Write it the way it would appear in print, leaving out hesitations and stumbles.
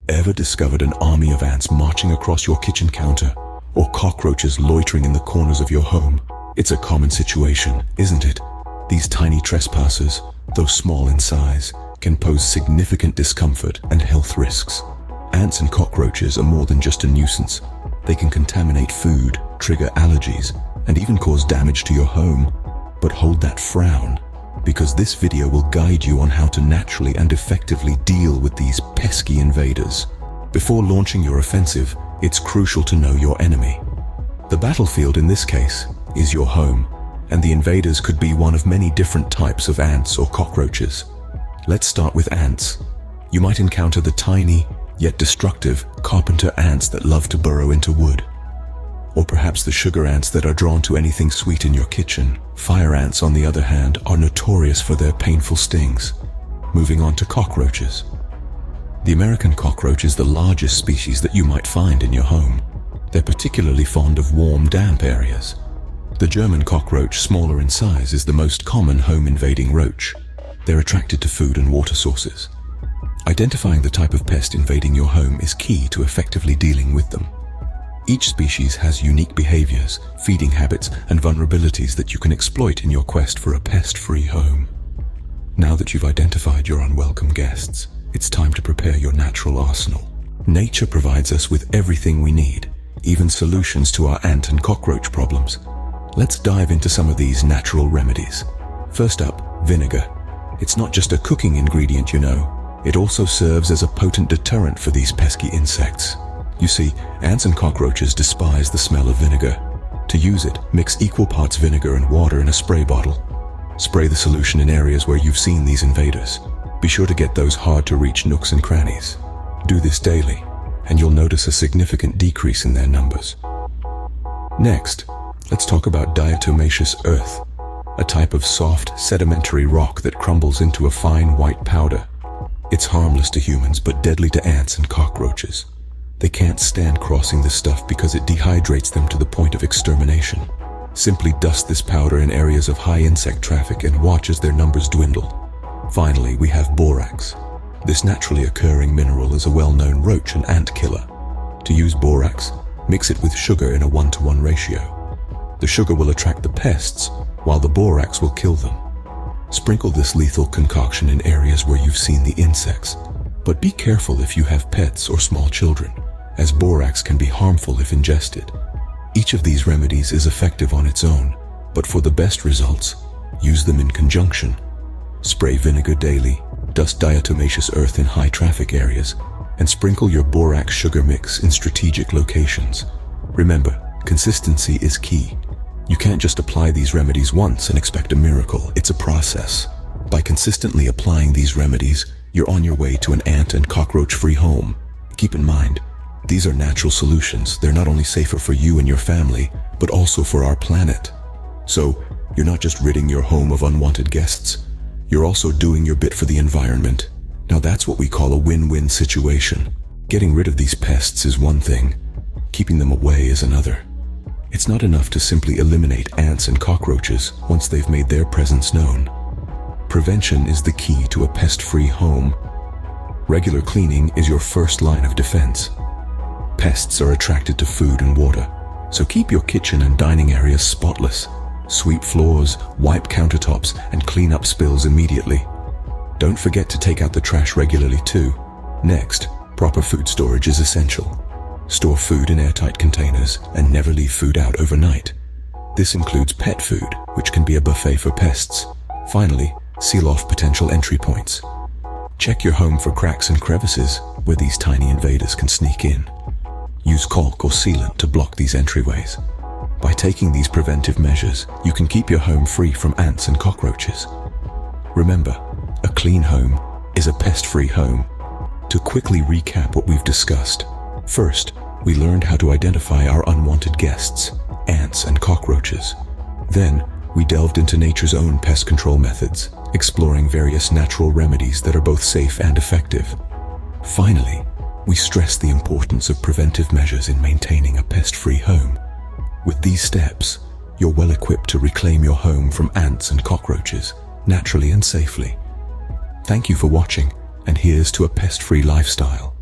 Ever discovered an army of ants marching across your kitchen counter, or cockroaches loitering in the corners of your home? It's a common situation, isn't it? These tiny trespassers, though small in size, can pose significant discomfort and health risks. Ants and cockroaches are more than just a nuisance. They can contaminate food, trigger allergies, and even cause damage to your home. But hold that frown, because this video will guide you on how to naturally and effectively deal with these pesky invaders. Before launching your offensive, it's crucial to know your enemy. The battlefield in this case is your home, and the invaders could be one of many different types of ants or cockroaches. Let's start with ants. You might encounter the tiny, yet destructive, carpenter ants that love to burrow into wood. Or perhaps the sugar ants that are drawn to anything sweet in your kitchen. Fire ants, on the other hand, are notorious for their painful stings. Moving on to cockroaches. The American cockroach is the largest species that you might find in your home. They're particularly fond of warm, damp areas. The German cockroach, smaller in size, is the most common home-invading roach. They're attracted to food and water sources. Identifying the type of pest invading your home is key to effectively dealing with them. Each species has unique behaviors, feeding habits, and vulnerabilities that you can exploit in your quest for a pest-free home. Now that you've identified your unwelcome guests, it's time to prepare your natural arsenal. Nature provides us with everything we need, even solutions to our ant and cockroach problems. Let's dive into some of these natural remedies. First up, vinegar. It's not just a cooking ingredient, you know. It also serves as a potent deterrent for these pesky insects. You see, ants and cockroaches despise the smell of vinegar. To use it, mix equal parts vinegar and water in a spray bottle. Spray the solution in areas where you've seen these invaders. Be sure to get those hard-to-reach nooks and crannies. Do this daily, and you'll notice a significant decrease in their numbers. Next, let's talk about diatomaceous earth, a type of soft, sedimentary rock that crumbles into a fine white powder. It's harmless to humans, but deadly to ants and cockroaches. They can't stand crossing this stuff because it dehydrates them to the point of extermination. Simply dust this powder in areas of high insect traffic and watch as their numbers dwindle. Finally, we have borax. This naturally occurring mineral is a well-known roach and ant killer. To use borax, mix it with sugar in a 1-to-1 ratio. The sugar will attract the pests, while the borax will kill them. Sprinkle this lethal concoction in areas where you've seen the insects, but be careful if you have pets or small children, as borax can be harmful if ingested. Each of these remedies is effective on its own, but for the best results, use them in conjunction. Spray vinegar daily, dust diatomaceous earth in high traffic areas, and sprinkle your borax sugar mix in strategic locations. Remember, consistency is key. You can't just apply these remedies once and expect a miracle. It's a process. By consistently applying these remedies, you're on your way to an ant and cockroach-free home. Keep in mind, these are natural solutions. They're not only safer for you and your family, but also for our planet. So, you're not just ridding your home of unwanted guests, you're also doing your bit for the environment. Now that's what we call a win-win situation. Getting rid of these pests is one thing, keeping them away is another. It's not enough to simply eliminate ants and cockroaches once they've made their presence known. Prevention is the key to a pest-free home. Regular cleaning is your first line of defense. Pests are attracted to food and water, so keep your kitchen and dining areas spotless. Sweep floors, wipe countertops, and clean up spills immediately. Don't forget to take out the trash regularly too. Next, proper food storage is essential. Store food in airtight containers and never leave food out overnight. This includes pet food, which can be a buffet for pests. Finally, seal off potential entry points. Check your home for cracks and crevices where these tiny invaders can sneak in. Use caulk or sealant to block these entryways. By taking these preventive measures, you can keep your home free from ants and cockroaches. Remember, a clean home is a pest-free home. To quickly recap what we've discussed, first, we learned how to identify our unwanted guests, ants and cockroaches. Then, we delved into nature's own pest control methods, exploring various natural remedies that are both safe and effective. Finally, we stressed the importance of preventive measures in maintaining a pest-free home. With these steps, you're well equipped to reclaim your home from ants and cockroaches, naturally and safely. Thank you for watching, and here's to a pest-free lifestyle.